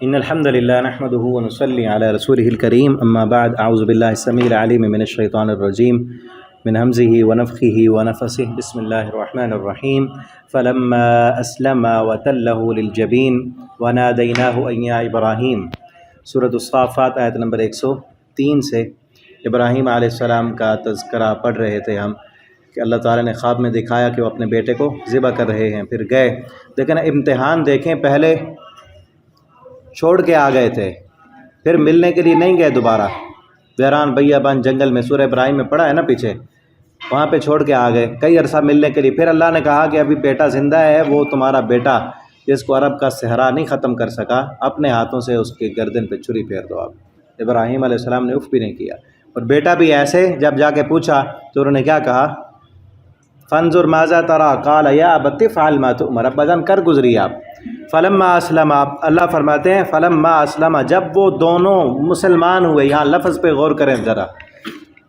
إن الحمد لله نحمده ونصلي على رسوله الكريم أما بعد أعوذ بالله السميع العليم من الشيطان الرجيم من همزه ونفخه ونفسه بسم الله الرحمن الرحيم فلما أسلم وتله للجبين وناديناه أن يا إبراهيم سورۃ الصافات آیت نمبر 103 سے ابراہیم علیہ السلام کا تذکرہ پڑھ رہے تھے ہم کہ اللہ تعالیٰ نے خواب میں دکھایا کہ وہ اپنے بیٹے کو ذبح کر رہے ہیں، پھر گئے لیکن امتحان دیکھیں، پہلے چھوڑ کے آ گئے تھے، پھر ملنے کے لیے نہیں گئے دوبارہ، ویران بیابان جنگل میں سورہ ابراہیم میں پڑھا ہے نا پیچھے، وہاں پہ چھوڑ کے آ گئے کئی عرصہ ملنے کے لیے، پھر اللہ نے کہا کہ ابھی بیٹا زندہ ہے، وہ تمہارا بیٹا جس کو عرب کا صحرا نہیں ختم کر سکا، اپنے ہاتھوں سے اس کے گردن پہ چھری پھیر دو آپ۔ ابراہیم علیہ السلام نے اف بھی نہیں کیا، اور بیٹا بھی ایسے، جب جا کے پوچھا تو انہوں نے کیا کہا، فانظر ماذا ترى قال یا ابت افعل ما تؤمر، ابا جان کر گزری آپ۔ فلما اسلم، اللہ فرماتے ہیں فلما اسلم، جب وہ دونوں مسلمان ہوئے، یہاں لفظ پہ غور کریں ذرا،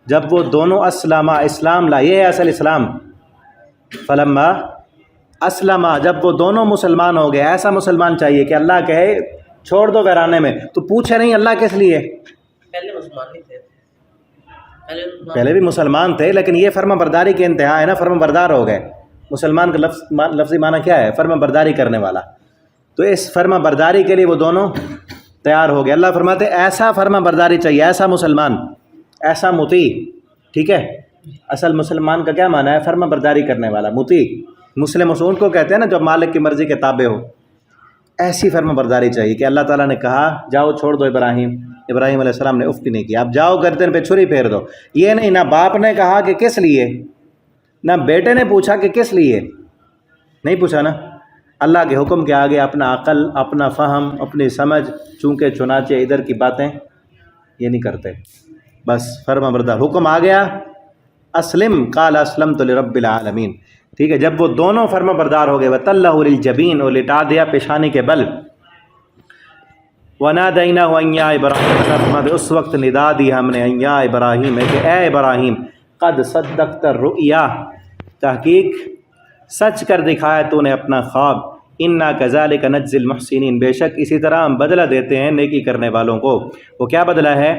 جب وہ دونوں اسلم، اسلام لا، یہ ہے اصل اسلام، فلما اسلم، جب وہ دونوں مسلمان ہو گئے۔ ایسا مسلمان چاہیے کہ اللہ کہے چھوڑ دو ویرانے میں، تو پوچھے نہیں اللہ کس لیے، پہلے مسلمان نہیں تھے، پہلے بھی مسلمان تھے لیکن یہ فرما برداری کے انتہا ہے نا، فرما بردار ہو گئے۔ مسلمان کا لفظی معنی کیا ہے، فرما برداری کرنے والا، تو اس فرما برداری کے لیے وہ دونوں تیار ہو گئے۔ اللہ فرماتے ایسا فرما برداری چاہیے، ایسا مسلمان، ایسا مطیع، ٹھیک ہے۔ اصل مسلمان کا کیا معنی ہے، فرما برداری کرنے والا، مطیع۔ مسلم اصول کو کہتے ہیں نا جو مالک کی مرضی کے تابع ہو، ایسی فرما برداری چاہیے کہ اللہ تعالیٰ نے کہا جاؤ چھوڑ دو ابراہیم علیہ السلام نے اف بھی نہیں کیا، اب جاؤ گردن پہ چھری پھیر دو۔ یہ نہیں، نہ باپ نے کہا کہ کس لیے، نہ بیٹے نے پوچھا کہ کس لیے، نہیں پوچھا نا، اللہ کے حکم کے آگے اپنا عقل، اپنا فہم، اپنی سمجھ، چونکہ چنانچہ ادھر کی باتیں یہ نہیں کرتے، بس فرما بردار، حکم آ گیا اسلم، قال اسلمت لرب العالمین، ٹھیک ہے۔ جب وہ دونوں فرما بردار ہو گئے، وَتَلَّهُ لِلْجَبِينِ، اور لٹا دیا پیشانی کے بل، وَنَادَيْنَاهُ أَن يَا إِبْرَاهِيمَ، اس وقت ندا دی ہم نے ان یا ابراہیم، ہے کہ اے ابراہیم، قد صدقت الرؤیا، تحقیق سچ کر دکھایا تو نے اپنا خواب، انا کذالک نجزی المحسنین، بے شک اسی طرح ہم بدلہ دیتے ہیں نیکی کرنے والوں کو۔ وہ کیا بدلہ ہے،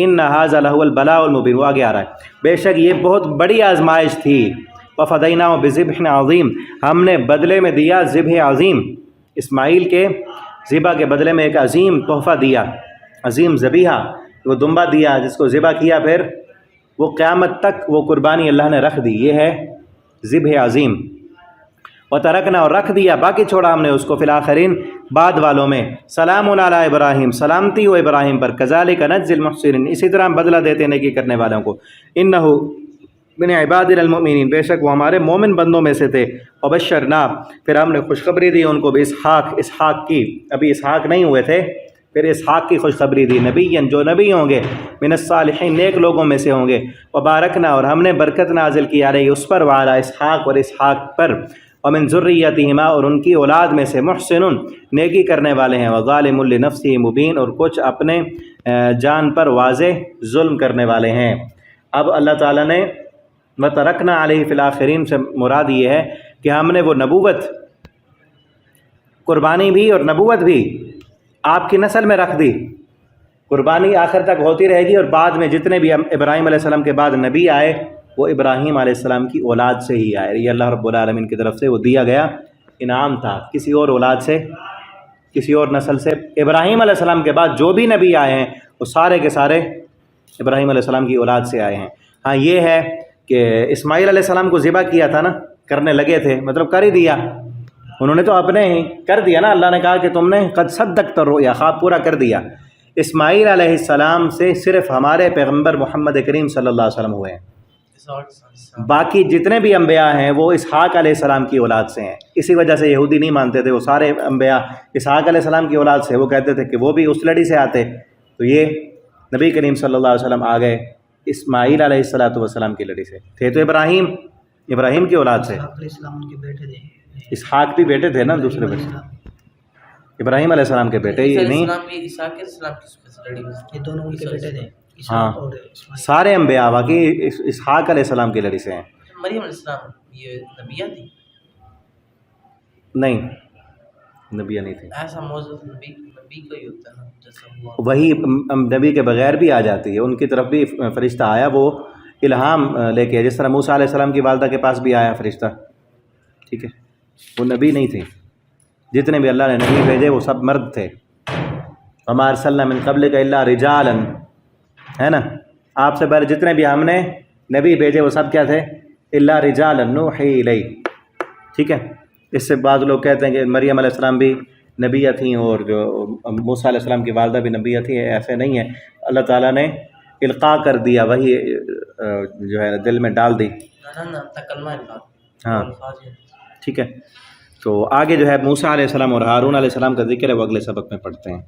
ان ھذا لہو البلاء المبین، وہ آگے آ رہا ہے، بے شک یہ بہت بڑی آزمائش تھی۔ وفدیناہ بذبح عظیم، ہم نے بدلے میں دیا ذبح عظیم، اسماعیل کے ذبح کے بدلے میں ایک عظیم تحفہ دیا، عظیم ذبیحہ، وہ دمبا دیا جس کو ذبح کیا، پھر وہ قیامت تک وہ قربانی اللہ نے رکھ دی، یہ ہے ذبح عظیم۔ وترکنا، اور رکھ دیا، باقی چھوڑا ہم نے اس کو، فی الآخرین، بعد والوں میں، سلام علی ابراہیم، سلامتی ہو ابراہیم پر، کذالک نجزی المحسنین، اسی طرح ہم بدلہ دیتے ہیں نیکی کرنے والوں کو، انہ من عبادنا المؤمنین، بے شک وہ ہمارے مومن بندوں میں سے تھے، وبشرنا، پھر ہم نے خوشخبری دی ان کو، اسحاق کی، ابھی اسحاق نہیں ہوئے تھے، پھر اسحاق کی خوشخبری دی، نبیًا، جو نبی ہوں گے، من الصالحین، نیک لوگوں میں سے ہوں گے، وبارکنا، اور ہم نے برکت نازل کی علیہ، اس پر، وعلی اسحاق، اور اسحاق پر، ومن ذریتہما، اور ان کی اولاد میں سے، محسن، نیکی کرنے والے ہیں، وظالم لنفسہ مبین، اور کچھ اپنے جان پر واضح ظلم کرنے والے ہیں۔ اب اللہ تعالیٰ نے وَتَرَكْنَا عَلَيْهِ فِي الْآخِرِينَ سے مراد یہ ہے کہ ہم نے وہ نبوت، قربانی بھی اور نبوت بھی آپ کی نسل میں رکھ دی، قربانی آخر تک ہوتی رہے گی، اور بعد میں جتنے بھی ابراہیم علیہ السلام کے بعد نبی آئے وہ ابراہیم علیہ السلام کی اولاد سے ہی آئے، یہ اللہ رب العالمین کی طرف سے وہ دیا گیا انعام تھا، کسی اور اولاد سے، کسی اور نسل سے۔ ابراہیم علیہ السلام کے بعد جو بھی نبی آئے ہیں وہ سارے کے سارے ابراہیم علیہ السلام کی اولاد سے آئے ہیں۔ ہاں یہ ہے کہ اسماعیل علیہ السلام کو ذبح کیا تھا نا، کرنے لگے تھے، مطلب کر ہی دیا انہوں نے، تو اپنے ہی کر دیا نا، اللہ نے کہا کہ تم نے قد صدقت الرؤیا، خواب پورا کر دیا۔ اسماعیل علیہ السلام سے صرف ہمارے پیغمبر محمد کریم صلی اللہ علیہ وسلم ہوئے ہیں، باقی جتنے بھی انبیاء ہیں وہ اسحاق علیہ السلام کی اولاد سے ہیں، اسی وجہ سے یہودی نہیں مانتے تھے، وہ سارے انبیاء اسحاق علیہ السلام کی اولاد سے، وہ کہتے تھے کہ وہ بھی اس لڑی سے آتے، تو یہ نبی کریم صلی اللہ علیہ وسلم آ گئے اسماعیل علیہ السلام کی لڑی سے، تھے تو ابراہیم کی اولاد سے، اسحاق بھی بیٹے تھے نا، دوسرے بیٹے ابراہیم علیہ السلام کے بیٹے، یہ نہیں، یہ دونوں ان کے بیٹے تھے، ہاں سارے انبیاء باقی اسحاق علیہ السلام کی لڑی سے ہیں۔ مریم علیہ السلام یہ نبیہ تھی؟ نہیں، نبیہ نہیں تھے، ایسا موجود نبی نبی کا ہی ہوتا ہے نا جیسا ہوا. وہی نبی کے بغیر بھی آ جاتی ہے، ان کی طرف بھی فرشتہ آیا، وہ الہام لے کے، جس طرح موسیٰ علیہ السلام کی والدہ کے پاس بھی آیا فرشتہ، ٹھیک ہے، وہ نبی نہیں تھے، جتنے بھی اللہ نے نبی بھیجے وہ سب مرد تھے. وما ارسلنا من قبلک الا رجالا، ہے نا، آپ سے پہلے جتنے بھی ہم نے نبی بھیجے وہ سب کیا تھے؟ الا رجالا نوحی الیہ، ٹھیک ہے. اس سے بعض لوگ کہتے ہیں کہ مریم علیہ السلام بھی نبیہ تھیں اور جو موسیٰ علیہ السلام کی والدہ بھی نبیہ تھیں. ایسے نہیں ہے، اللہ تعالیٰ نے القاء کر دیا، وہی جو ہے دل میں ڈال دی. نہ تکلمہ اللہ. ہاں ٹھیک ہے. تو آگے جو ہے موسیٰ علیہ السلام اور ہارون علیہ السلام کا ذکر ہے، وہ اگلے سبق میں پڑھتے ہیں.